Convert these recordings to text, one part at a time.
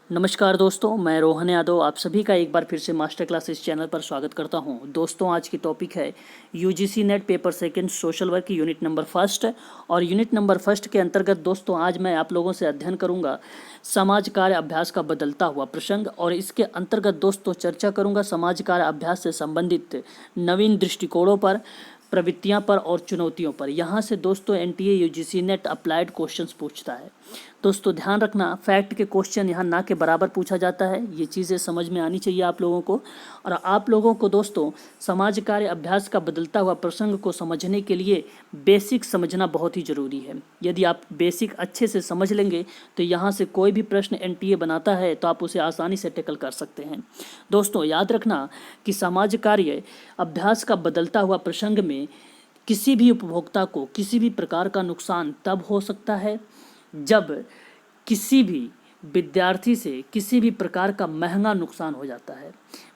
नमस्कार दोस्तों, मैं रोहन यादव आप सभी का एक बार फिर से मास्टर क्लास इस चैनल पर स्वागत करता हूं। दोस्तों, आज की टॉपिक है UGC net paper second social work unit number first. और यूनिट नंबर फर्स्ट के अंतर्गत दोस्तों आज मैं आप लोगों से अध्ययन करूंगा समाज कार्य अभ्यास का बदलता हुआ प्रसंग। और इसके अंतर्गत दोस्तों चर्चा करूंगा समाज कार्य अभ्यास से संबंधित नवीन दृष्टिकोणों पर, प्रवृत्तियां पर और चुनौतियों पर। यहाँ से दोस्तों NTA UGC net applied questions पूछता है। दोस्तों ध्यान रखना, फैक्ट के क्वेश्चन यहाँ ना के बराबर पूछा जाता है। ये चीज़ें समझ में आनी चाहिए आप लोगों को। और आप लोगों को दोस्तों समाज कार्य अभ्यास का बदलता हुआ प्रसंग को समझने के लिए बेसिक समझना बहुत ही ज़रूरी है। यदि आप बेसिक अच्छे से समझ लेंगे तो यहाँ से कोई भी प्रश्न एनटीए बनाता है तो आप उसे आसानी से टैकल कर सकते हैं। दोस्तों याद रखना कि समाज कार्य अभ्यास का बदलता हुआ प्रसंग में किसी भी उपभोक्ता को किसी भी प्रकार का नुकसान तब हो सकता है जब किसी भी विद्यार्थी से किसी भी प्रकार का महंगा नुकसान हो जाता है।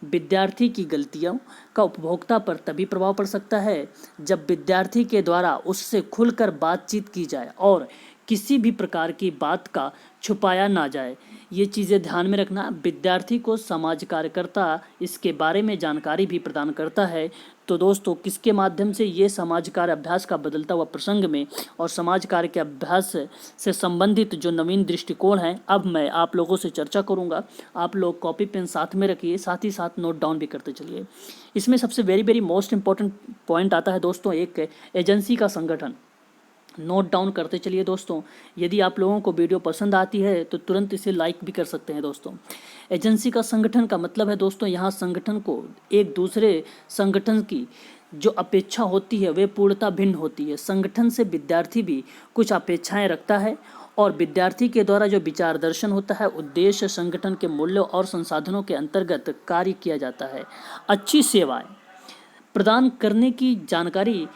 विद्यार्थी की गलतियों का उपभोक्ता पर तभी प्रभाव पड़ सकता है जब विद्यार्थी के द्वारा उससे खुलकर बातचीत की जाए और किसी भी प्रकार की बात का छुपाया ना जाए। ये चीज़ें ध्यान में रखना। विद्यार्थी को समाज कार्यकर्ता इसके बारे में जानकारी भी प्रदान करता है। तो दोस्तों किसके माध्यम से? ये समाज कार्य अभ्यास का बदलता हुआ प्रसंग में और समाज कार्य के अभ्यास से संबंधित जो नवीन दृष्टिकोण हैं अब मैं आप लोगों से चर्चा करूंगा। आप लोग कॉपी पेन साथ में रखिए, साथ ही साथ नोट डाउन भी करते चलिए। इसमें सबसे वेरी मोस्ट इंपॉर्टेंट पॉइंट आता है दोस्तों एक एजेंसी का संगठन। नोट डाउन करते चलिए दोस्तों। यदि आप लोगों को वीडियो पसंद आती है तो तुरंत इसे लाइक भी कर सकते हैं दोस्तों। एजेंसी का संगठन का मतलब है दोस्तों यहाँ संगठन को एक दूसरे संगठन की जो अपेक्षा होती है वे पूर्णतः भिन्न होती है। संगठन से विद्यार्थी भी कुछ अपेक्षाएं रखता है और विद्यार्थी के द्वारा जो विचार दर्शन होता है उद्देश्य संगठन के मूल्यों और संसाधनों के अंतर्गत कार्य किया जाता है। अच्छी सेवाएं प्रदान करने की जानकारी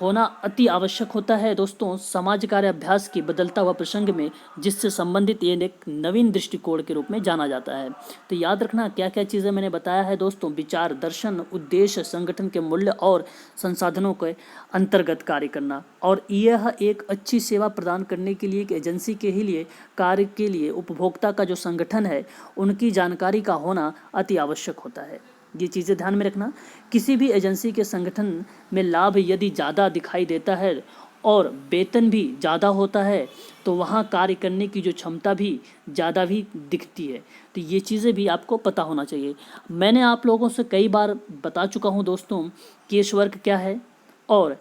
होना अति आवश्यक होता है दोस्तों समाज कार्य अभ्यास की बदलता हुआ प्रसंग में, जिससे संबंधित ये एक नवीन दृष्टिकोण के रूप में जाना जाता है। तो याद रखना क्या क्या चीज़ें मैंने बताया है दोस्तों। विचार दर्शन, उद्देश्य, संगठन के मूल्य और संसाधनों के अंतर्गत कार्य करना। और यह एक अच्छी सेवा प्रदान करने के लिए एक एजेंसी के ही लिए कार्य के लिए उपभोक्ता का जो संगठन है उनकी जानकारी का होना अति आवश्यक होता है। ये चीज़ें ध्यान में रखना। किसी भी एजेंसी के संगठन में लाभ यदि ज़्यादा दिखाई देता है और वेतन भी ज़्यादा होता है तो वहाँ कार्य करने की जो क्षमता भी ज़्यादा भी दिखती है। तो ये चीज़ें भी आपको पता होना चाहिए। मैंने आप लोगों से कई बार बता चुका हूँ दोस्तों केस वर्क क्या है और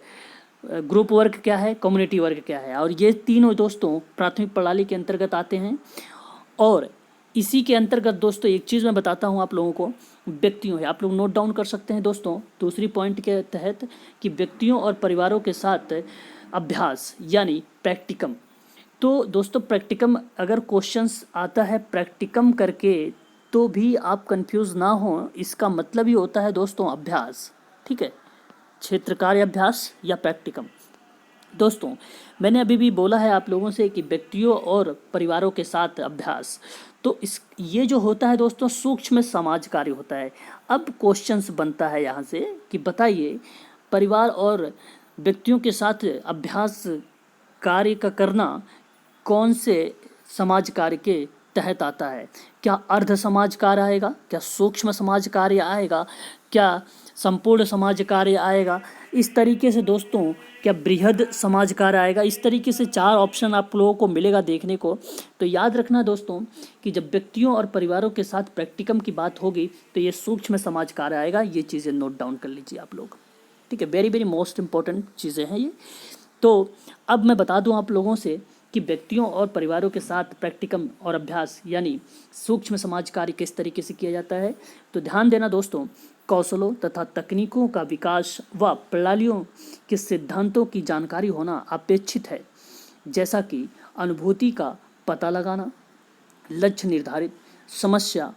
ग्रुप वर्क क्या है, कम्युनिटी वर्क क्या है। और ये तीनों दोस्तों प्राथमिक प्रणाली के अंतर्गत आते हैं। और इसी के अंतर्गत दोस्तों एक चीज़ मैं बताता हूँ आप लोगों को, व्यक्तियों है। आप लोग नोट डाउन कर सकते हैं दोस्तों दूसरी पॉइंट के तहत कि व्यक्तियों और परिवारों के साथ अभ्यास यानी प्रैक्टिकम। तो दोस्तों प्रैक्टिकम अगर क्वेश्चंस आता है प्रैक्टिकम करके तो भी आप कंफ्यूज ना हो। इसका मतलब ही होता है दोस्तों अभ्यास, ठीक है, क्षेत्र कार्य अभ्यास या प्रैक्टिकम। दोस्तों मैंने अभी भी बोला है आप लोगों से कि व्यक्तियों और परिवारों के साथ अभ्यास, तो इस ये जो होता है दोस्तों सूक्ष्म समाज कार्य होता है। अब क्वेश्चंस बनता है यहाँ से कि बताइए परिवार और व्यक्तियों के साथ अभ्यास कार्य का करना कौन से समाज कार्य के तहत आता है? क्या अर्ध समाज कार्य आएगा, क्या सूक्ष्म समाज कार्य आएगा, क्या संपूर्ण समाज कार्य आएगा, इस तरीके से दोस्तों क्या बृहद समाज कार्य आएगा? इस तरीके से चार ऑप्शन आप लोगों को मिलेगा देखने को। तो याद रखना दोस्तों कि जब व्यक्तियों और परिवारों के साथ प्रैक्टिकम की बात होगी तो ये सूक्ष्म समाज कार्य आएगा। ये चीज़ें नोट डाउन कर लीजिए आप लोग, ठीक है। वेरी मोस्ट इंपॉर्टेंट चीज़ें हैं ये। तो अब मैं बता दूं आप लोगों से कि व्यक्तियों और परिवारों के साथ प्रैक्टिकम और अभ्यास यानी सूक्ष्म समाज कार्य किस तरीके से किया जाता है। तो ध्यान देना दोस्तों, कौशलों तथा तकनीकों का विकास व प्रणालियों के सिद्धांतों की जानकारी होना अपेक्षित है, जैसा कि अनुभूति का पता लगाना, लक्ष्य निर्धारित, समस्या,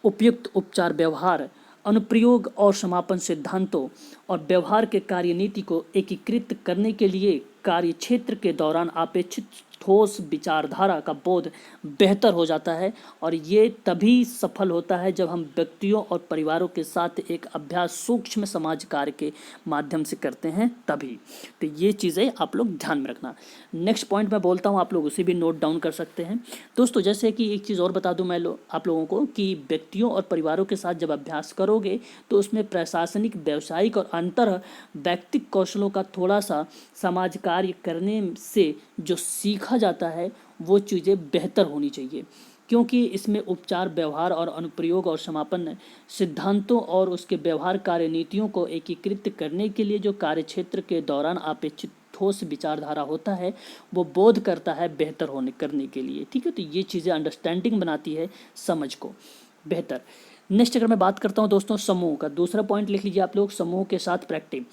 उपयुक्त उपचार व्यवहार, अनुप्रयोग और समापन सिद्धांतों और व्यवहार के कार्यनीति को एकीकृत करने के लिए कार्य क्षेत्र के दौरान अपेक्षित ठोस विचारधारा का बोध बेहतर हो जाता है, और ये तभी सफल होता है जब हम व्यक्तियों और परिवारों के साथ एक अभ्यास सूक्ष्म समाज कार्य के माध्यम से करते हैं तभी। तो ये चीज़ें आप लोग ध्यान में रखना। नेक्स्ट पॉइंट मैं बोलता हूँ, आप लोग उसे भी नोट डाउन कर सकते हैं दोस्तों। जैसे कि एक चीज़ और बता दूँ मैं आप लोगों को कि व्यक्तियों और परिवारों के साथ जब अभ्यास करोगे तो उसमें प्रशासनिक, व्यावसायिक और अंतर व्यक्तिक कौशलों का थोड़ा सा समाज कार्य करने से जो सीखा जाता है वो चीज़ें बेहतर होनी चाहिए, क्योंकि इसमें उपचार, व्यवहार और अनुप्रयोग और समापन सिद्धांतों और उसके व्यवहार कार्य नीतियों को एकीकृत करने के लिए जो कार्यक्षेत्र के दौरान अपेक्षित ठोस विचारधारा होता है वो बोध करता है बेहतर होने करने के लिए। ठीक है, तो ये चीज़ें अंडरस्टैंडिंग बनाती है समझ को बेहतर। नेक्स्ट अगर मैं बात करता हूँ दोस्तों समूह का, दूसरा पॉइंट लिख लीजिए आप लोग, समूह के साथ प्रैक्टिस।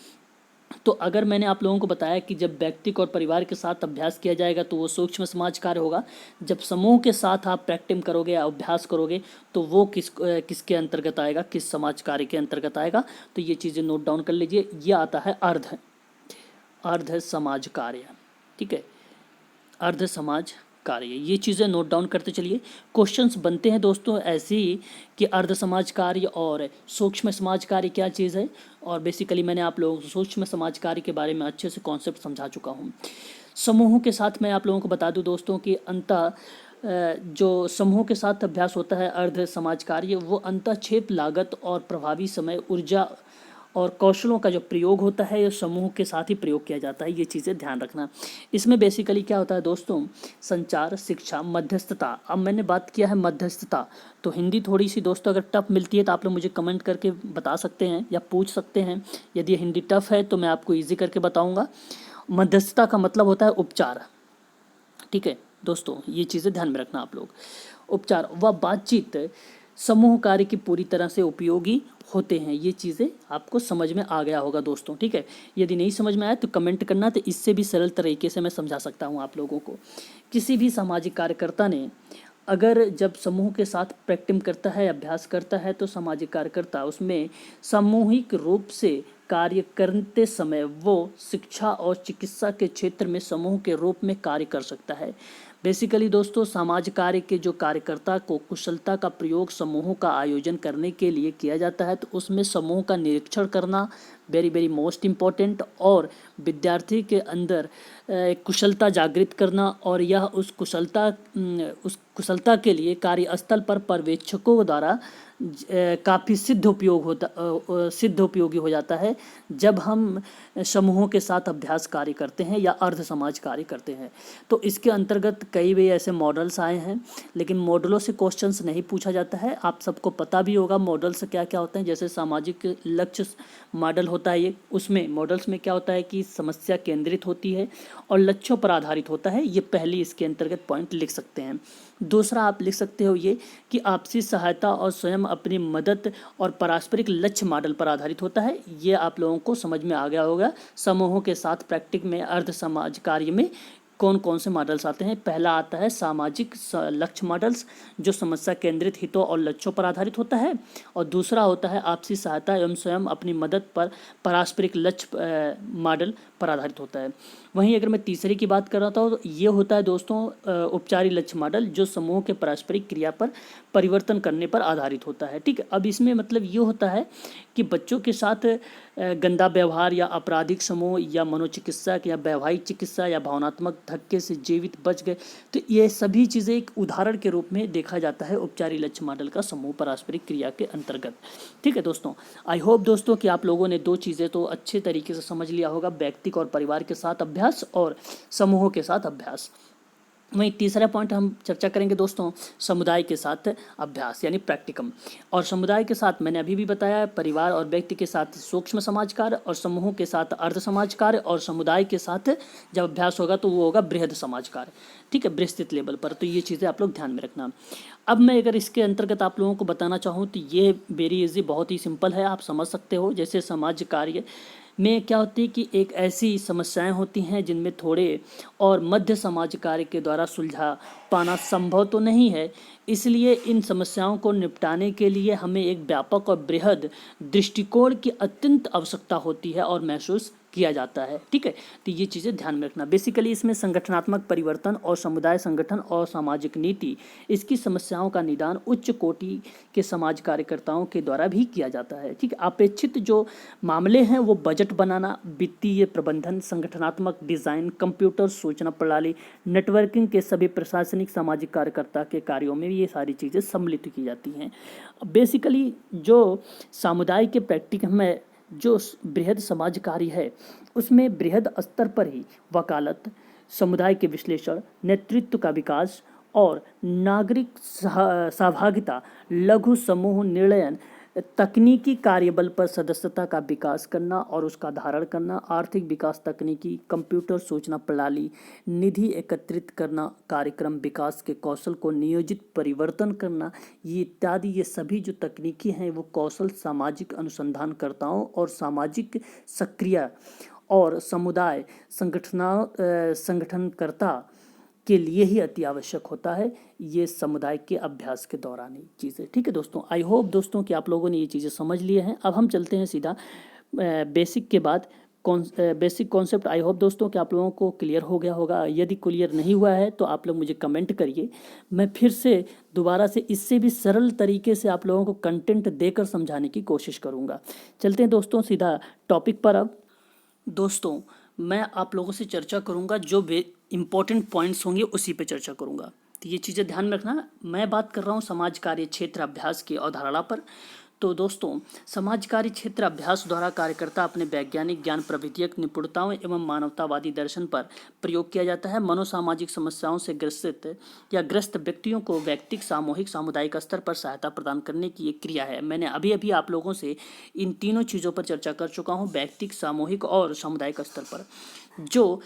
तो अगर मैंने आप लोगों को बताया कि जब व्यक्तिक और परिवार के साथ अभ्यास किया जाएगा तो वो सूक्ष्म समाज कार्य होगा, जब समूह के साथ आप प्रैक्टिस करोगे या अभ्यास करोगे तो वो किसके अंतर्गत आएगा, किस समाज कार्य के अंतर्गत आएगा। तो ये चीज़ें नोट डाउन कर लीजिए। ये आता है अर्ध समाज कार्य। ठीक है, अर्ध समाज कार्य, ये चीज़ें नोट डाउन करते चलिए। क्वेश्चंस बनते हैं दोस्तों ऐसे ही कि अर्ध समाज कार्य और सूक्ष्म समाज कार्य क्या चीज़ है, और बेसिकली मैंने आप लोगों को सूक्ष्म समाज कार्य के बारे में अच्छे से कॉन्सेप्ट समझा चुका हूँ। समूहों के साथ मैं आप लोगों को बता दूं दोस्तों कि जो समूह के साथ अभ्यास होता है अर्ध समाज कार्य, वो अंतःक्षेप लागत और प्रभावी समय, ऊर्जा और कौशलों का जो प्रयोग होता है ये समूह के साथ ही प्रयोग किया जाता है। ये चीज़ें ध्यान रखना। इसमें बेसिकली क्या होता है दोस्तों, संचार, शिक्षा, मध्यस्थता। अब मैंने बात किया है मध्यस्थता, तो हिंदी थोड़ी सी दोस्तों अगर टफ मिलती है तो आप लोग मुझे कमेंट करके बता सकते हैं या पूछ सकते हैं। यदि हिंदी टफ है तो मैं आपको ईजी करके बताऊँगा। मध्यस्थता का मतलब होता है उपचार। ठीक है दोस्तों, ये चीज़ें ध्यान में रखना आप लोग। उपचार व बातचीत समूह कार्य की पूरी तरह से उपयोगी होते हैं। ये चीज़ें आपको समझ में आ गया होगा दोस्तों। ठीक है, यदि नहीं समझ में आया तो कमेंट करना, तो इससे भी सरल तरीके से मैं समझा सकता हूँ आप लोगों को। किसी भी सामाजिक कार्यकर्ता ने अगर जब समूह के साथ प्रैक्टिस करता है, अभ्यास करता है, तो सामाजिक कार्यकर्ता उसमें सामूहिक रूप से कार्य करते समय वो शिक्षा और चिकित्सा के क्षेत्र में समूह के रूप में कार्य कर सकता है। बेसिकली दोस्तों समाज कार्य के जो कार्यकर्ता को कुशलता का प्रयोग समूहों का आयोजन करने के लिए किया जाता है, तो उसमें समूह का निरीक्षण करना वेरी वेरी मोस्ट इम्पॉर्टेंट, और विद्यार्थी के अंदर कुशलता जागृत करना, और यह उस कुशलता के लिए कार्यस्थल पर पर्यवेक्षकों द्वारा काफ़ी सिद्ध उपयोगी हो जाता है जब हम समूहों के साथ अभ्यास कार्य करते हैं या अर्ध समाज कार्य करते हैं। तो इसके अंतर्गत कई भी ऐसे मॉडल्स आए हैं, लेकिन मॉडलों से क्वेश्चंस नहीं पूछा जाता है। आप सबको पता भी होगा मॉडल्स क्या क्या होते हैं। जैसे सामाजिक लक्ष्य मॉडल होता है, ये उसमें मॉडल्स में क्या होता है कि समस्या केंद्रित होती है और लक्ष्यों पर आधारित होता है। ये पहली इसके अंतर्गत पॉइंट लिख सकते हैं। दूसरा आप लिख सकते हो ये कि आपसी सहायता और स्वयं अपनी मदद और पारस्परिक लक्ष्य मॉडल पर आधारित होता है। ये आप लोगों को समझ में आ गया होगा। समूहों के साथ प्रैक्टिस में अर्ध समाज कार्य में कौन कौन से मॉडल्स आते हैं। पहला आता है सामाजिक लक्ष्य मॉडल्स, जो समस्या केंद्रित हितों और लक्ष्यों पर आधारित होता है, और दूसरा होता है आपसी सहायता एवं स्वयं अपनी मदद पर पारस्परिक लक्ष्य मॉडल पर आधारित होता है। वहीं अगर मैं तीसरे की बात कर रहा था तो ये होता है दोस्तों औपचारिक लक्ष्य मॉडल, जो समूह के पारस्परिक क्रिया पर परिवर्तन करने पर आधारित होता है। ठीक है, अब इसमें मतलब ये होता है कि बच्चों के साथ गंदा व्यवहार या आपराधिक समूह या मनोचिकित्सक या वैवाहिक चिकित्सा या भावनात्मक धक्के से जीवित बच गए, तो ये सभी चीज़ें एक उदाहरण के रूप में देखा जाता है औपचारिक लक्ष्य मॉडल का समूह पारस्परिक क्रिया के अंतर्गत। ठीक है दोस्तों, आई होप दोस्तों कि आप लोगों ने दो चीज़ें तो अच्छे तरीके से समझ लिया होगा, व्यक्तिगत और परिवार के साथ अभ्यास और समूहों के साथ अभ्यास। वहीं तीसरा पॉइंट हम चर्चा करेंगे दोस्तों समुदाय के साथ अभ्यास यानी प्रैक्टिकम। और समुदाय के साथ मैंने अभी भी बताया, परिवार और व्यक्ति के साथ सूक्ष्म समाज कार्य, और समूहों के साथ अर्ध समाज कार्य, और समुदाय के साथ जब अभ्यास होगा तो वो होगा बृहद समाज कार्य। ठीक है, विस्तृत लेवल पर। तो ये चीज़ें आप लोग ध्यान में रखना। अब मैं अगर इसके अंतर्गत आप लोगों को बताना चाहूँ तो ये वेरी इजी, बहुत ही सिंपल है, आप समझ सकते हो। जैसे समाज कार्य में क्या होती है कि एक ऐसी समस्याएं होती हैं जिनमें थोड़े और मध्य समाज कार्य के द्वारा सुलझा पाना संभव तो नहीं है, इसलिए इन समस्याओं को निपटाने के लिए हमें एक व्यापक और बृहद दृष्टिकोण की अत्यंत आवश्यकता होती है और महसूस किया जाता है। ठीक है, तो ये चीज़ें ध्यान में रखना। बेसिकली इसमें संगठनात्मक परिवर्तन और समुदाय संगठन और सामाजिक नीति, इसकी समस्याओं का निदान उच्च कोटि के समाज कार्यकर्ताओं के द्वारा भी किया जाता है। ठीक है, अपेक्षित जो मामले हैं वो बजट बनाना, वित्तीय प्रबंधन, संगठनात्मक डिज़ाइन, कंप्यूटर सूचना प्रणाली, नेटवर्किंग के सभी प्रशासनिक सामाजिक कार्यकर्ता के कार्यों में ये सारी चीज़ें सम्मिलित की जाती हैं। बेसिकली जो समुदाय के प्रैक्टिकल में जो बृहद समाज कार्य है उसमें बृहद स्तर पर ही वकालत, समुदाय के विश्लेषण, नेतृत्व का विकास और नागरिक सहभागिता, लघु समूह निर्णयन, तकनीकी कार्यबल पर सदस्यता का विकास करना और उसका धारण करना, आर्थिक विकास तकनीकी, कंप्यूटर सूचना प्रणाली, निधि एकत्रित करना, कार्यक्रम विकास के कौशल को नियोजित परिवर्तन करना, ये इत्यादि ये सभी जो तकनीकी हैं वो कौशल सामाजिक अनुसंधानकर्ताओं और सामाजिक सक्रिय और समुदाय संगठनकर्ता के लिए ही अति आवश्यक होता है, ये समुदाय के अभ्यास के दौरान ही चीज़ें। ठीक है दोस्तों, आई होप दोस्तों कि आप लोगों ने ये चीज़ें समझ लिए हैं। अब हम चलते हैं सीधा बेसिक के बाद बेसिक कॉन्सेप्ट। आई होप दोस्तों कि आप लोगों को क्लियर हो गया होगा। यदि क्लियर नहीं हुआ है तो आप लोग मुझे कमेंट करिए, मैं फिर से दोबारा से इससे भी सरल तरीके से आप लोगों को कंटेंट देकर समझाने की कोशिश करूँगा। चलते हैं दोस्तों सीधा टॉपिक पर। अब दोस्तों मैं आप लोगों से चर्चा करूंगा, जो इम्पोर्टेंट पॉइंट्स होंगे उसी पे चर्चा करूंगा, तो ये चीज़ें ध्यान में रखना। मैं बात कर रहा हूँ समाज कार्य क्षेत्र अभ्यास की अवधारणा पर। तो दोस्तों समाज कार्य क्षेत्र अभ्यास द्वारा कार्यकर्ता अपने वैज्ञानिक ज्ञान, प्रविधिक निपुणताओं एवं मानवतावादी दर्शन पर प्रयोग किया जाता है। मनोसामाजिक समस्याओं से ग्रस्त व्यक्तियों को व्यक्तिक, सामूहिक, सामुदायिक स्तर पर सहायता प्रदान करने की एक क्रिया है। मैंने अभी अभी आप लोगों से इन तीनों चीज़ों पर चर्चा कर चुका हूँ, व्यक्तिक, सामूहिक और सामुदायिक स्तर पर, जो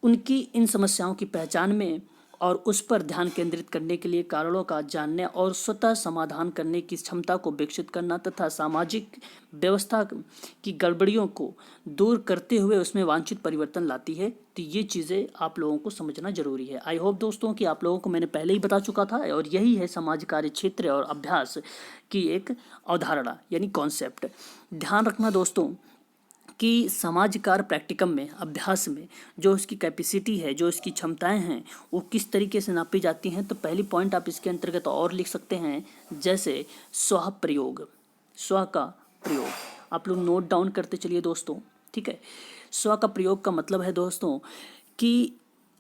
उनकी इन समस्याओं की पहचान में और उस पर ध्यान केंद्रित करने के लिए कारणों का जानने और स्वतः समाधान करने की क्षमता को विकसित करना तथा सामाजिक व्यवस्था की गड़बड़ियों को दूर करते हुए उसमें वांछित परिवर्तन लाती है। तो ये चीज़ें आप लोगों को समझना जरूरी है। आई होप दोस्तों कि आप लोगों को मैंने पहले ही बता चुका था, और यही है समाज कार्य क्षेत्र और अभ्यास की एक अवधारणा यानी कॉन्सेप्ट। ध्यान रखना दोस्तों कि समाज कार्य प्रैक्टिकम में, अभ्यास में जो इसकी कैपेसिटी है, जो इसकी क्षमताएं हैं, वो किस तरीके से नापी जाती हैं। तो पहली पॉइंट आप इसके अंतर्गत और लिख सकते हैं, जैसे स्व प्रयोग, स्व का प्रयोग आप लोग नोट डाउन करते चलिए दोस्तों। ठीक है, स्व का प्रयोग का मतलब है दोस्तों कि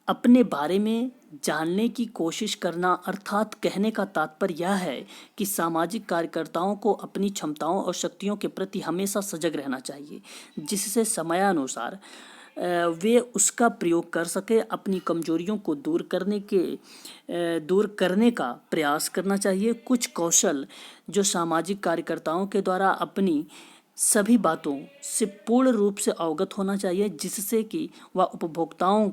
अपने बारे में जानने की कोशिश करना, अर्थात कहने का तात्पर्य यह है कि सामाजिक कार्यकर्ताओं को अपनी क्षमताओं और शक्तियों के प्रति हमेशा सजग रहना चाहिए, जिससे समयानुसार वे उसका प्रयोग कर सके। अपनी कमजोरियों को दूर करने का प्रयास करना चाहिए। कुछ कौशल जो सामाजिक कार्यकर्ताओं के द्वारा अपनी सभी बातों से पूर्ण रूप से अवगत होना चाहिए, जिससे कि वह उपभोक्ताओं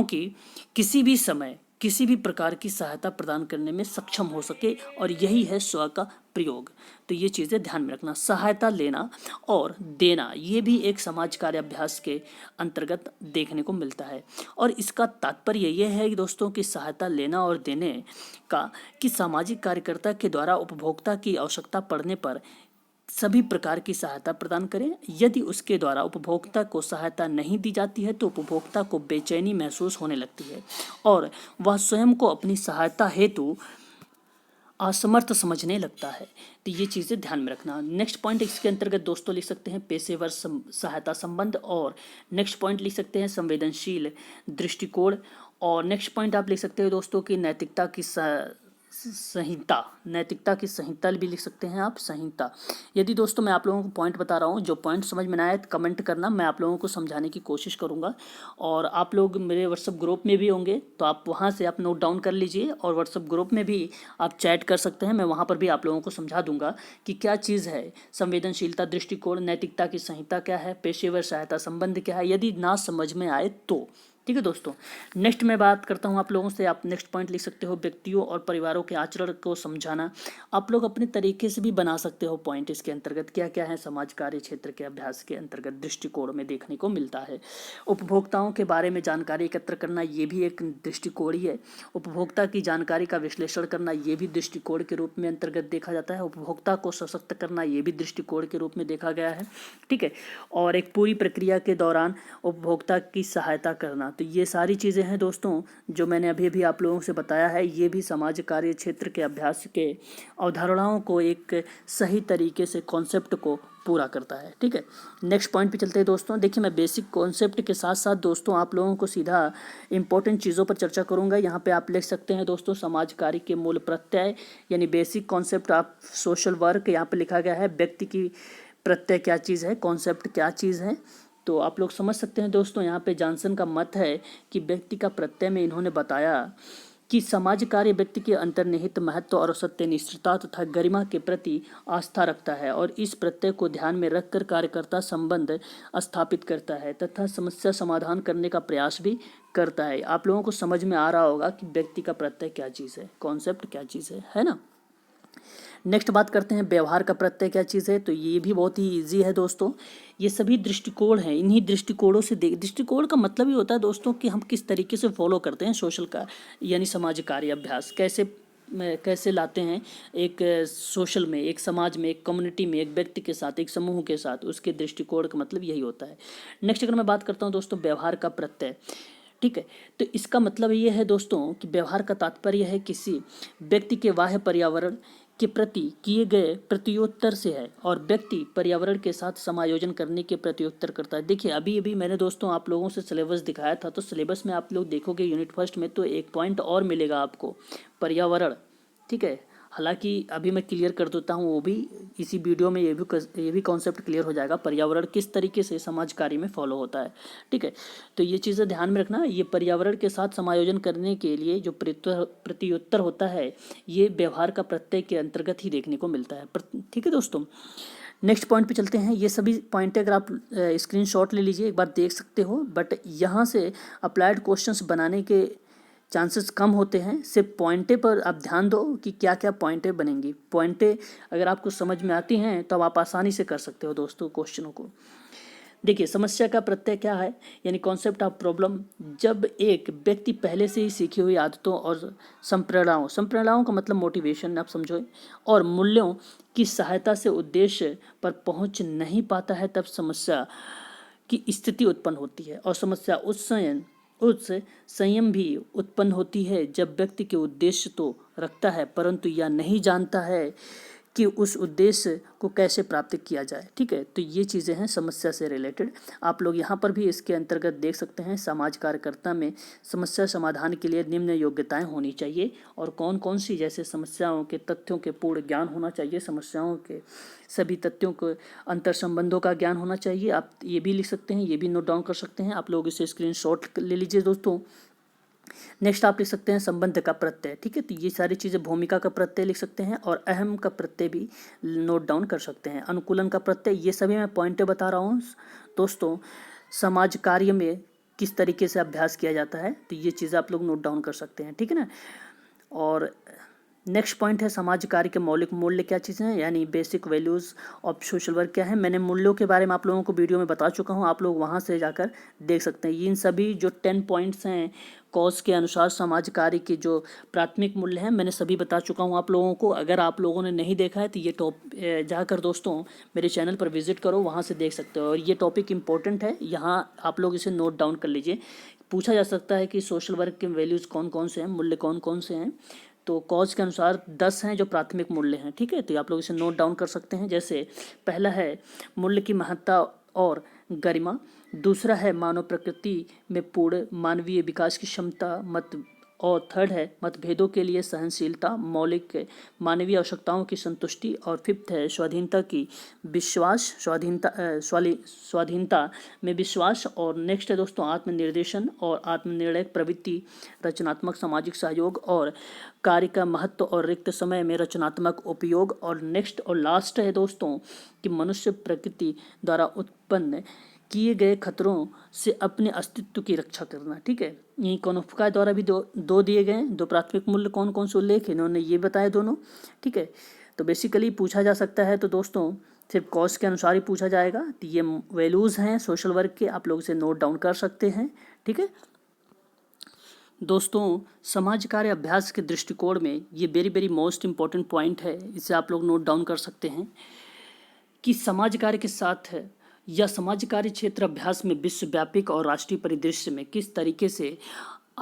की किसी भी समय किसी भी प्रकार की सहायता प्रदान करने में सक्षम हो सके, और यही है स्व का प्रयोग। तो ये चीज़ें ध्यान में रखना। सहायता लेना और देना ये भी एक समाज कार्य अभ्यास के अंतर्गत देखने को मिलता है, और इसका तात्पर्य ये है कि दोस्तों की सहायता लेना और देने का कि सामाजिक कार्यकर्ता के द्वारा उपभोक्ता की आवश्यकता पड़ने पर सभी प्रकार की सहायता प्रदान करें। यदि उसके द्वारा उपभोक्ता को सहायता नहीं दी जाती है तो उपभोक्ता को बेचैनी महसूस होने लगती है और वह स्वयं को अपनी सहायता हेतु असमर्थ समझने लगता है। तो ये चीज़ें ध्यान में रखना। नेक्स्ट पॉइंट इसके अंतर्गत दोस्तों लिख सकते हैं पेशेवर सहायता संबंध, और नेक्स्ट पॉइंट लिख सकते हैं संवेदनशील दृष्टिकोण, और नेक्स्ट पॉइंट आप लिख सकते हैं दोस्तों की नैतिकता की संहिता भी लिख सकते हैं आप, संहिता। यदि दोस्तों मैं आप लोगों को पॉइंट बता रहा हूँ, जो पॉइंट समझ में ना आए तो कमेंट करना, मैं आप लोगों को समझाने की कोशिश करूँगा। और आप लोग मेरे व्हाट्सएप ग्रुप में भी होंगे तो आप वहाँ से आप नोट डाउन कर लीजिए, और व्हाट्सएप ग्रुप में भी आप चैट कर सकते हैं। मैं वहाँ पर भी आप लोगों को समझा दूंगा कि क्या चीज़ है संवेदनशीलता दृष्टिकोण, नैतिकता की संहिता क्या है, पेशेवर सहायता संबंध क्या है। यदि ना समझ में आए तो ठीक है दोस्तों। नेक्स्ट मैं बात करता हूँ आप लोगों से, आप नेक्स्ट पॉइंट लिख सकते हो, व्यक्तियों और परिवारों के आचरण को समझाना। आप लोग अपने तरीके से भी बना सकते हो पॉइंट। इसके अंतर्गत क्या क्या है, समाज कार्य क्षेत्र के अभ्यास के अंतर्गत दृष्टिकोण में देखने को मिलता है। उपभोक्ताओं के बारे में जानकारी एकत्र करना, ये भी एक दृष्टिकोण ही है। उपभोक्ता की जानकारी का विश्लेषण करना, ये भी दृष्टिकोण के रूप में अंतर्गत देखा जाता है। उपभोक्ता को सशक्त करना, ये भी दृष्टिकोण के रूप में देखा गया है। ठीक है, और एक पूरी प्रक्रिया के दौरान उपभोक्ता की सहायता करना। तो ये सारी चीज़ें हैं दोस्तों जो मैंने अभी भी आप लोगों से बताया है। ये भी समाज कार्य क्षेत्र के अभ्यास के अवधारणाओं को एक सही तरीके से कॉन्सेप्ट को पूरा करता है। ठीक है, नेक्स्ट पॉइंट पे चलते हैं दोस्तों। देखिए, मैं बेसिक कॉन्सेप्ट के साथ साथ दोस्तों आप लोगों को सीधा इंपॉर्टेंट चीज़ों पर चर्चा करूंगा। यहाँ पे आप लिख सकते हैं दोस्तों, समाज कार्य के मूल प्रत्यय यानी basic concept of social work. यहाँ पे लिखा गया है व्यक्ति की प्रत्यय क्या चीज़ है, कॉन्सेप्ट क्या चीज़ है। तो आप लोग समझ सकते हैं दोस्तों, यहाँ पे जॉनसन का मत है कि व्यक्ति का प्रत्यय में इन्होंने बताया कि समाज कार्य व्यक्ति के अंतर्निहित महत्व और सत्यनिष्ठता तथा गरिमा के प्रति आस्था रखता है और इस प्रत्यय को ध्यान में रखकर कार्यकर्ता संबंध स्थापित करता है तथा समस्या समाधान करने का प्रयास भी करता है। आप लोगों को समझ में आ रहा होगा कि व्यक्ति का प्रत्यय क्या चीज़ है, कॉन्सेप्ट क्या चीज़ है ना। नेक्स्ट बात करते हैं व्यवहार का प्रत्यय क्या चीज़ है। तो ये भी बहुत ही इजी है दोस्तों। ये सभी दृष्टिकोण हैं, इन्हीं दृष्टिकोणों से दृष्टिकोण का मतलब ही होता है दोस्तों कि हम किस तरीके से फॉलो करते हैं सोशल का यानी समाज कार्य अभ्यास कैसे लाते हैं एक सोशल में, एक समाज में, एक कम्युनिटी में, एक व्यक्ति के साथ, एक समूह के साथ। उसके दृष्टिकोण का मतलब यही होता है। नेक्स्ट अगर मैं बात करता हूँ दोस्तों व्यवहार का प्रत्यय, ठीक है, तो इसका मतलब ये है दोस्तों कि व्यवहार का तात्पर्य है किसी व्यक्ति के बाह्य पर्यावरण के प्रति किए गए प्रत्युत्तर से है और व्यक्ति पर्यावरण के साथ समायोजन करने के प्रत्युत्तर करता है। देखिए, अभी अभी मैंने दोस्तों आप लोगों से सिलेबस दिखाया था, तो सिलेबस में आप लोग देखोगे यूनिट फर्स्ट में तो एक पॉइंट और मिलेगा आपको, पर्यावरण। ठीक है, हालांकि अभी मैं क्लियर कर देता हूँ, वो भी इसी वीडियो में ये भी कॉन्सेप्ट क्लियर हो जाएगा, पर्यावरण किस तरीके से समाज कार्य में फॉलो होता है। ठीक है, तो ये चीज़ें ध्यान में रखना। ये पर्यावरण के साथ समायोजन करने के लिए जो प्रत्युत्तर होता है, ये व्यवहार का प्रत्यय के अंतर्गत ही देखने को मिलता है। ठीक है दोस्तों, नेक्स्ट पॉइंट पे चलते हैं। ये सभी पॉइंट अगर आप स्क्रीनशॉट ले लीजिए, एक बार देख सकते हो, बट यहाँ से अप्लाइड क्वेश्चंस बनाने के चांसेस कम होते हैं। सिर्फ पॉइंटे पर आप ध्यान दो कि क्या क्या पॉइंटे बनेंगी। पॉइंटे अगर आपको समझ में आती हैं तो आप आसानी से कर सकते हो दोस्तों क्वेश्चनों को। देखिए, समस्या का प्रत्यय क्या है, यानी कॉन्सेप्ट ऑफ प्रॉब्लम। जब एक व्यक्ति पहले से ही सीखी हुई आदतों और संप्रेरणाओं का मतलब मोटिवेशन आप समझो, और मूल्यों की सहायता से उद्देश्य पर पहुंच नहीं पाता है, तब समस्या की स्थिति उत्पन्न होती है। और समस्या उस संयम भी उत्पन्न होती है जब व्यक्ति के उद्देश्य तो रखता है परंतु यह नहीं जानता है कि उस उद्देश्य को कैसे प्राप्त किया जाए। ठीक है, तो ये चीज़ें हैं समस्या से रिलेटेड। आप लोग यहाँ पर भी इसके अंतर्गत देख सकते हैं, समाज कार्यकर्ता में समस्या समाधान के लिए निम्न योग्यताएं होनी चाहिए और कौन कौन सी, जैसे समस्याओं के तथ्यों के पूर्ण ज्ञान होना चाहिए, समस्याओं के सभी तथ्यों को अंतर संबंधों का ज्ञान होना चाहिए। आप ये भी लिख सकते हैं, ये भी नोट डाउन कर सकते हैं, आप लोग इसे स्क्रीनशॉट ले लीजिए दोस्तों। नेक्स्ट आप लिख सकते हैं संबंध का प्रत्यय। ठीक है, तो ये सारी चीज़ें, भूमिका का प्रत्यय लिख सकते हैं और अहम का प्रत्यय भी नोट डाउन कर सकते हैं। अनुकूलन का प्रत्यय, ये सभी मैं पॉइंटें बता रहा हूँ दोस्तों, समाज कार्य में किस तरीके से अभ्यास किया जाता है, तो ये चीज़ें आप लोग नोट डाउन कर सकते हैं। ठीक है ना। और नेक्स्ट पॉइंट है समाज कार्य के मौलिक मूल्य क्या चीज़ें हैं, यानी basic values of social work क्या है। मैंने मूल्यों के बारे में आप लोगों को वीडियो में बता चुका हूं, आप लोग वहां से जाकर देख सकते हैं। इन सभी जो 10 पॉइंट्स हैं कॉज के अनुसार समाज कार्य के जो प्राथमिक मूल्य हैं, मैंने सभी बता चुका हूं आप लोगों को। अगर आप लोगों ने नहीं देखा है तो ये जाकर दोस्तों मेरे चैनल पर विजिट करो, वहाँ से देख सकते हो। और ये टॉपिक इंपॉर्टेंट है, यहाँ आप लोग इसे नोट डाउन कर लीजिए। पूछा जा सकता है कि सोशल वर्क के वैल्यूज़ कौन कौन से हैं, मूल्य कौन कौन से हैं, तो कॉज के अनुसार 10 हैं जो प्राथमिक मूल्य हैं। ठीक है, तो आप लोग इसे नोट डाउन कर सकते हैं। जैसे पहला है मूल्य की महत्ता और गरिमा, दूसरा है मानव प्रकृति में पूर्ण मानवीय विकास की क्षमता मत, और थर्ड है मतभेदों के लिए सहनशीलता, मौलिक मानवीय आवश्यकताओं की संतुष्टि, और फिफ्थ है स्वाधीनता की विश्वास, स्वाधीनता में विश्वास। और नेक्स्ट है दोस्तों आत्मनिर्देशन और आत्मनिर्णय प्रवृत्ति, रचनात्मक सामाजिक सहयोग और कार्य का महत्व और रिक्त समय में रचनात्मक उपयोग। और नेक्स्ट और लास्ट है दोस्तों कि मनुष्य प्रकृति द्वारा उत्पन्न किए गए खतरों से अपने अस्तित्व की रक्षा करना। ठीक है, यही कोनोफ्का द्वारा भी दो दिए गए हैं। 2 प्राथमिक मूल्य कौन कौन से उल्लेख, इन्होंने ये बताए दोनों। ठीक है, तो बेसिकली पूछा जा सकता है तो दोस्तों सिर्फ कॉस्ट के अनुसार ही पूछा जाएगा। तो ये वैल्यूज़ हैं सोशल वर्क के, आप लोग इसे नोट डाउन कर सकते हैं। ठीक है दोस्तों, समाज कार्य अभ्यास के दृष्टिकोण में ये very very most important point है, इसे आप लोग नोट डाउन कर सकते हैं कि समाज कार्य के साथ या समाज कार्य क्षेत्र अभ्यास में विश्वव्यापी और राष्ट्रीय परिदृश्य में किस तरीके से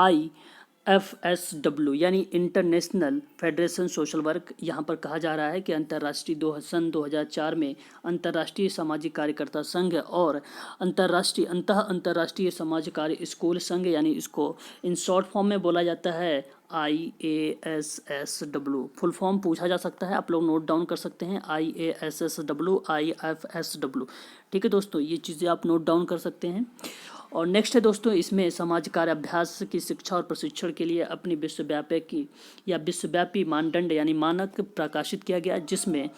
IFSW यानी इंटरनेशनल फेडरेशन सोशल वर्क, यहाँ पर कहा जा रहा है कि अंतर्राष्ट्रीय सन 2004 में अंतर्राष्ट्रीय सामाजिक कार्यकर्ता संघ और अंतर्राष्ट्रीय समाज कार्य स्कूल संघ, यानी इसको इन शॉर्ट फॉर्म में बोला जाता है IASSW। फुल फॉर्म पूछा जा सकता है, आप लोग नोट डाउन कर सकते हैं IASSW, IFSW। ठीक है दोस्तों, ये चीज़ें आप नोट डाउन कर सकते हैं। और नेक्स्ट है दोस्तों, इसमें समाज कार्य अभ्यास की शिक्षा और प्रशिक्षण के लिए अपनी विश्वव्यापी मानदंड यानी मानक प्रकाशित किया गया, जिसमें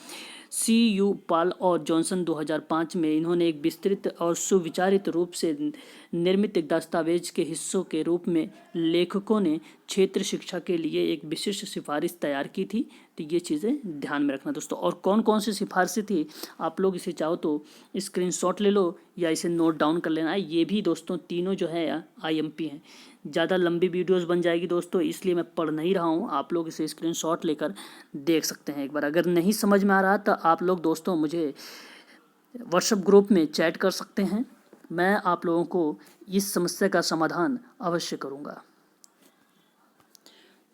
CU पाल और जॉनसन 2005 में इन्होंने एक विस्तृत और सुविचारित रूप से निर्मित एक दस्तावेज के हिस्सों के रूप में लेखकों ने क्षेत्र शिक्षा के लिए एक विशिष्ट सिफारिश तैयार की थी। तो ये चीज़ें ध्यान में रखना दोस्तों। और कौन कौन सी सिफारिशें थी, आप लोग इसे चाहो तो स्क्रीनशॉट ले लो या इसे नोट डाउन कर लेना है। ये भी दोस्तों तीनों जो है IMP हैं। ज़्यादा लंबी वीडियोस बन जाएगी दोस्तों, इसलिए मैं पढ़ नहीं रहा हूँ, आप लोग इसे स्क्रीनशॉट लेकर देख सकते हैं एक बार। अगर नहीं समझ में आ रहा तो आप लोग दोस्तों मुझे व्हाट्सएप ग्रुप में चैट कर सकते हैं, मैं आप लोगों को इस समस्या का समाधान अवश्य करूँगा।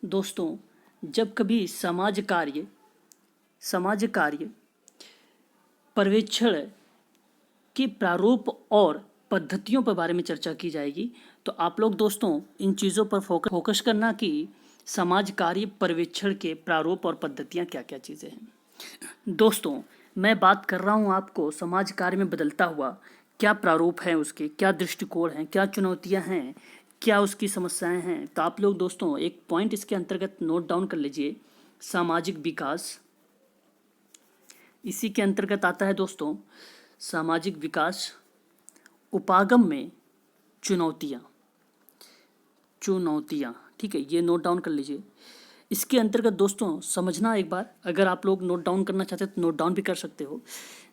दोस्तों, जब कभी समाज कार्य पर्यवेक्षण के प्रारूप और पद्धतियों पर बारे में चर्चा की जाएगी, तो आप लोग दोस्तों इन चीज़ों पर फोकस करना कि समाज कार्य पर्यवेक्षण के प्रारूप और पद्धतियाँ क्या क्या चीज़ें हैं। दोस्तों, मैं बात कर रहा हूँ आपको समाज कार्य में बदलता हुआ क्या प्रारूप है, उसके क्या दृष्टिकोण हैं, क्या चुनौतियाँ हैं, क्या उसकी समस्याएं हैं। तो आप लोग दोस्तों एक पॉइंट इसके अंतर्गत नोट डाउन कर लीजिए, सामाजिक विकास। इसी के अंतर्गत आता है दोस्तों सामाजिक विकास, उपागम में चुनौतियाँ। ठीक है, ये नोट डाउन कर लीजिए। इसके अंतर्गत दोस्तों समझना एक बार, अगर आप लोग नोट डाउन करना चाहते हैं तो नोट डाउन भी कर सकते हो।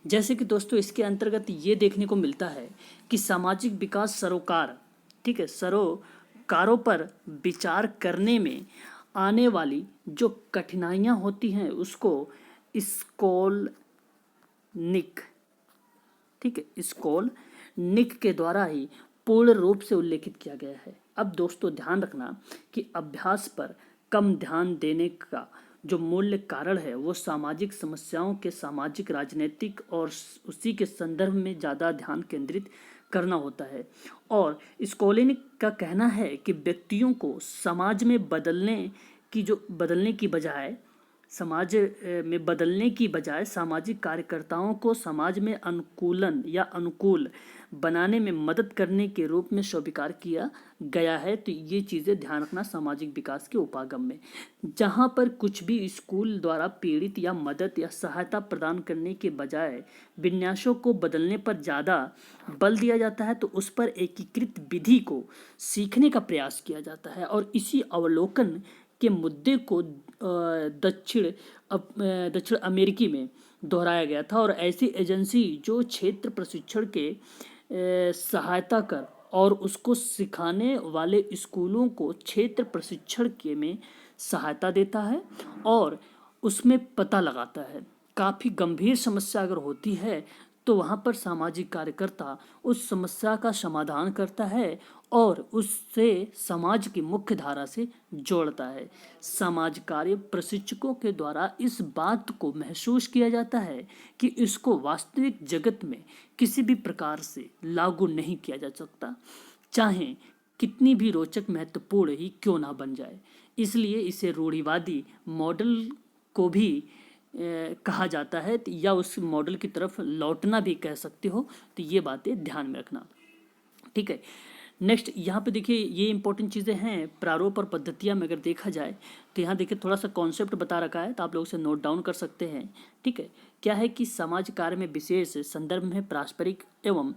जैसे कि दोस्तों इसके अंतर्गत ये देखने को मिलता है कि सामाजिक विकास सरोकार, ठीक है, सरोकारों पर विचार करने में आने वाली जो कठिनाइयाँ होती हैं उसको स्कोलनिक, ठीक है, स्कोलनिक के द्वारा ही पूर्ण रूप से उल्लेखित किया गया है। अब दोस्तों ध्यान रखना कि अभ्यास पर कम ध्यान देने का जो मूल्य कारण है वो सामाजिक समस्याओं के सामाजिक, राजनीतिक और उसी के संदर्भ में ज़्यादा ध्यान केंद्रित करना होता है। और स्कोलेनिक का कहना है कि व्यक्तियों को समाज में बदलने की बजाय सामाजिक कार्यकर्ताओं को समाज में अनुकूल बनाने में मदद करने के रूप में स्वीकार किया गया है। तो ये चीज़ें ध्यान रखना सामाजिक विकास के उपागम में, जहाँ पर कुछ भी स्कूल द्वारा पीड़ित या मदद या सहायता प्रदान करने के बजाय विन्यासों को बदलने पर ज़्यादा बल दिया जाता है, तो उस पर एकीकृत विधि को सीखने का प्रयास किया जाता है। और इसी अवलोकन के मुद्दे को दक्षिण अमेरिकी में दोहराया गया था। और ऐसी एजेंसी जो क्षेत्र प्रशिक्षण के सहायता कर और उसको सिखाने वाले स्कूलों को क्षेत्र प्रशिक्षण के में सहायता देता है और उसमें पता लगाता है। काफ़ी गंभीर समस्या अगर होती है तो वहाँ पर सामाजिक कार्यकर्ता उस समस्या का समाधान करता है और उससे समाज की मुख्य धारा से जोड़ता है। समाज कार्य प्रशिक्षकों के द्वारा इस बात को महसूस किया जाता है कि इसको वास्तविक जगत में किसी भी प्रकार से लागू नहीं किया जा सकता, चाहे कितनी भी रोचक महत्वपूर्ण ही क्यों ना बन जाए। इसलिए इसे रूढ़िवादी मॉडल को भी कहा जाता है, या उस मॉडल की तरफ लौटना भी कह सकते हो। तो ये बातें ध्यान में रखना, ठीक है। नेक्स्ट यहाँ पे देखिए ये इंपॉर्टेंट चीज़ें हैं प्रारूप और पद्धतियाँ में अगर देखा जाए तो यहाँ देखिए थोड़ा सा कॉन्सेप्ट बता रखा है, तो आप लोग इसे नोट डाउन कर सकते हैं, ठीक है। क्या है कि समाज कार्य में विशेष संदर्भ में पारस्परिक एवं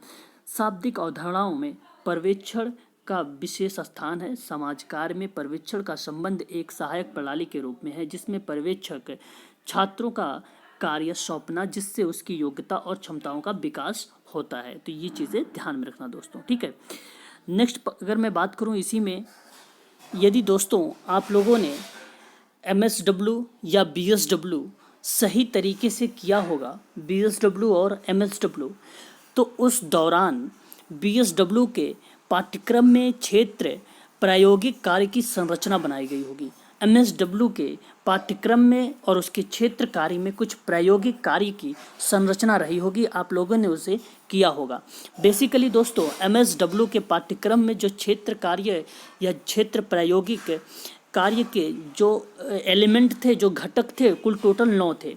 शाब्दिक अवधारणाओं में पर्यवेक्षण का विशेष स्थान है। समाज कार्य में पर्यवेक्षण का संबंध एक सहायक प्रणाली के रूप में है, जिसमें पर्यवेक्षक छात्रों का कार्य सौंपना जिससे उसकी योग्यता और क्षमताओं का विकास होता है। तो ये चीज़ें ध्यान में रखना दोस्तों, ठीक है। नेक्स्ट अगर मैं बात करूँ इसी में, यदि दोस्तों आप लोगों ने MSW या BSW सही तरीके से किया होगा, BSW और MSW, तो उस दौरान BSW के पाठ्यक्रम में क्षेत्र प्रायोगिक कार्य की संरचना बनाई गई होगी। MSW के पाठ्यक्रम में और उसके क्षेत्र कार्य में कुछ प्रायोगिक कार्य की संरचना रही होगी, आप लोगों ने उसे किया होगा। बेसिकली दोस्तों MSW के पाठ्यक्रम में जो क्षेत्र कार्य या क्षेत्र प्रायोगिक कार्य के जो एलिमेंट थे, जो घटक थे, कुल टोटल 9 थे।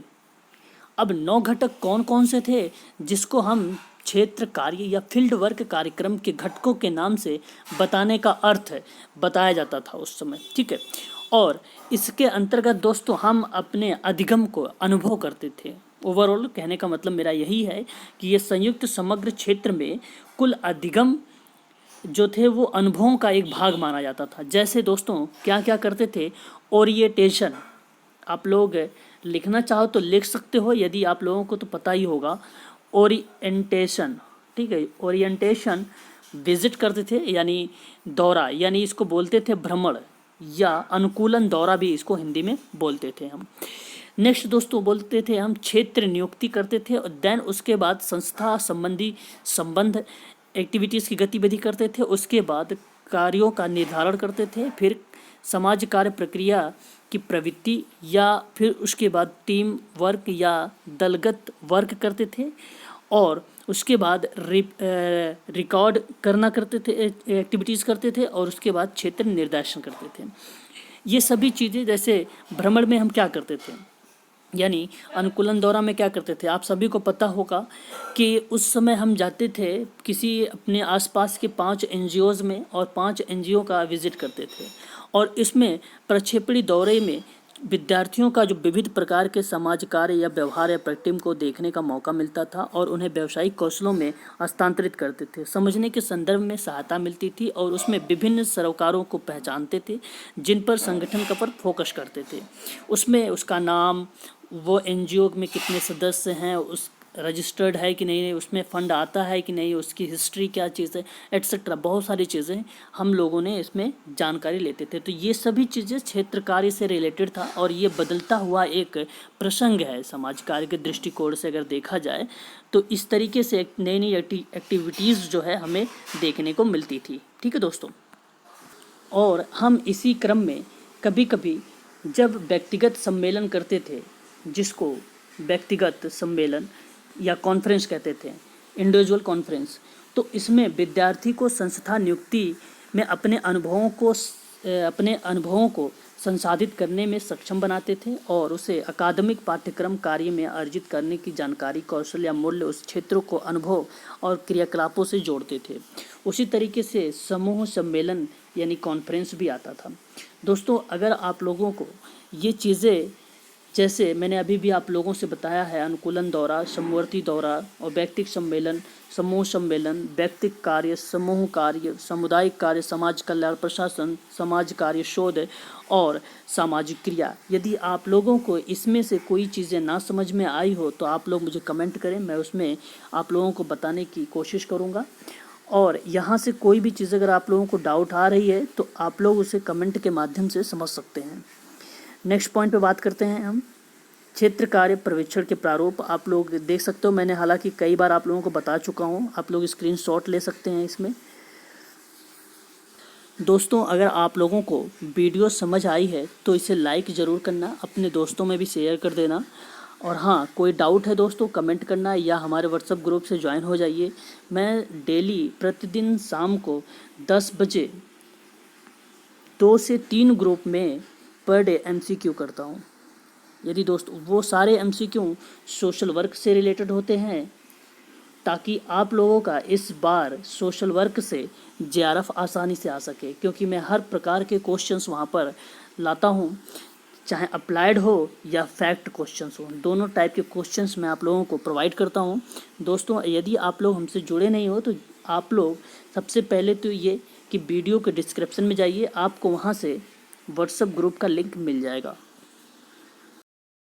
अब 9 घटक कौन कौन से थे, जिसको हम क्षेत्र कार्य या फील्ड वर्क कार्यक्रम के घटकों के नाम से बताने का अर्थ बताया जाता था उस समय, ठीक है। और इसके अंतर्गत दोस्तों हम अपने अधिगम को अनुभव करते थे। ओवरऑल कहने का मतलब मेरा यही है कि ये संयुक्त समग्र क्षेत्र में कुल अधिगम जो थे वो अनुभवों का एक भाग माना जाता था। जैसे दोस्तों क्या क्या करते थे, ओरिएंटेशन, आप लोग लिखना चाहो तो लिख सकते हो, यदि आप लोगों को तो पता ही होगा। ओरिएंटेशन, ठीक है, ओरिएंटेशन विजिट करते थे, यानी दौरा, यानी इसको बोलते थे भ्रमण या अनुकूलन दौरा भी इसको हिंदी में बोलते थे हम। नेक्स्ट दोस्तों बोलते थे हम क्षेत्र नियुक्ति करते थे, और देन उसके बाद संस्था संबंधी संबंध एक्टिविटीज़ की गतिविधि करते थे। उसके बाद कार्यों का निर्धारण करते थे, फिर समाज कार्य प्रक्रिया की प्रवृत्ति, या फिर उसके बाद टीम वर्क या दलगत वर्क करते थे, और उसके बाद रिकॉर्ड करना करते थे, एक्टिविटीज़ करते थे, और उसके बाद क्षेत्र निर्देशन करते थे। ये सभी चीज़ें, जैसे भ्रमण में हम क्या करते थे, यानी अनुकूलन दौरा में क्या करते थे, आप सभी को पता होगा कि उस समय हम जाते थे किसी अपने आसपास के 5 NGOs में, और 5 NGO का विजिट करते थे, और इसमें प्रक्षेपणी दौरे में विद्यार्थियों का जो विविध प्रकार के समाज कार्य या व्यवहार या प्रतिम को देखने का मौका मिलता था, और उन्हें व्यावसायिक कौशलों में हस्तांतरित करते थे, समझने के संदर्भ में सहायता मिलती थी, और उसमें विभिन्न सरोकारों को पहचानते थे जिन पर संगठन का पर फोकस करते थे। उसमें उसका नाम, वो NGO में कितने सदस्य हैं, उस रजिस्टर्ड है कि नहीं, उसमें फ़ंड आता है कि नहीं, उसकी हिस्ट्री क्या चीज़ है, एट्सेट्रा, बहुत सारी चीज़ें हम लोगों ने इसमें जानकारी लेते थे। तो ये सभी चीज़ें क्षेत्र कार्य से रिलेटेड था, और ये बदलता हुआ एक प्रसंग है समाज कार्य के दृष्टिकोण से अगर देखा जाए तो। इस तरीके से नई नई एक्टिविटीज़ जो है हमें देखने को मिलती थी, ठीक है दोस्तों। और हम इसी क्रम में कभी कभी जब व्यक्तिगत सम्मेलन करते थे, जिसको व्यक्तिगत सम्मेलन या कॉन्फ्रेंस कहते थे, इंडिविजुअल कॉन्फ्रेंस, तो इसमें विद्यार्थी को संस्था नियुक्ति में अपने अनुभवों को संसाधित करने में सक्षम बनाते थे, और उसे अकादमिक पाठ्यक्रम कार्य में अर्जित करने की जानकारी, कौशल या मूल्य उस क्षेत्रों को अनुभव और क्रियाकलापों से जोड़ते थे। उसी तरीके से समूह सम्मेलन यानी कॉन्फ्रेंस भी आता था। दोस्तों अगर आप लोगों को ये चीज़ें, जैसे मैंने अभी भी आप लोगों से बताया है, अनुकूलन दौरा, समवर्ती दौरा और व्यक्तिगत सम्मेलन, समूह सम्मेलन, व्यक्तिगत कार्य, समूह कार्य, सामुदायिक कार्य, समाज कल्याण प्रशासन, समाज कार्य, शोध और सामाजिक क्रिया, यदि आप लोगों को इसमें से कोई चीज़ें ना समझ में आई हो तो आप लोग मुझे कमेंट करें, मैं उसमें आप लोगों को बताने की कोशिश करूँगा। और यहाँ से कोई भी चीज़ अगर आप लोगों को डाउट आ रही है तो आप लोग उसे कमेंट के माध्यम से समझ सकते हैं। नेक्स्ट पॉइंट पे बात करते हैं हम, क्षेत्र कार्य पर्यवेक्षण के प्रारूप। आप लोग देख सकते हो, मैंने हालांकि कई बार आप लोगों को बता चुका हूँ, आप लोग स्क्रीनशॉट ले सकते हैं इसमें। दोस्तों अगर आप लोगों को वीडियो समझ आई है तो इसे लाइक ज़रूर करना, अपने दोस्तों में भी शेयर कर देना, और हाँ कोई डाउट है दोस्तों कमेंट करना, या हमारे व्हाट्सएप ग्रुप से ज्वाइन हो जाइए। मैं डेली प्रतिदिन शाम को 10 बजे 2 से 3 ग्रुप में पर डे MCQ करता हूँ। यदि दोस्तों वो सारे MCQ सोशल वर्क से रिलेटेड होते हैं, ताकि आप लोगों का इस बार सोशल वर्क से JRF आसानी से आ सके, क्योंकि मैं हर प्रकार के क्वेश्चंस वहाँ पर लाता हूँ, चाहे अप्लाइड हो या फैक्ट क्वेश्चंस हो, दोनों टाइप के क्वेश्चंस मैं आप लोगों को प्रोवाइड करता हूँ। दोस्तों यदि आप लोग हमसे जुड़े नहीं हो तो आप लोग सबसे पहले तो ये कि वीडियो के डिस्क्रिप्शन में जाइए, आपको वहाँ से व्हाट्सएप ग्रुप का लिंक मिल जाएगा।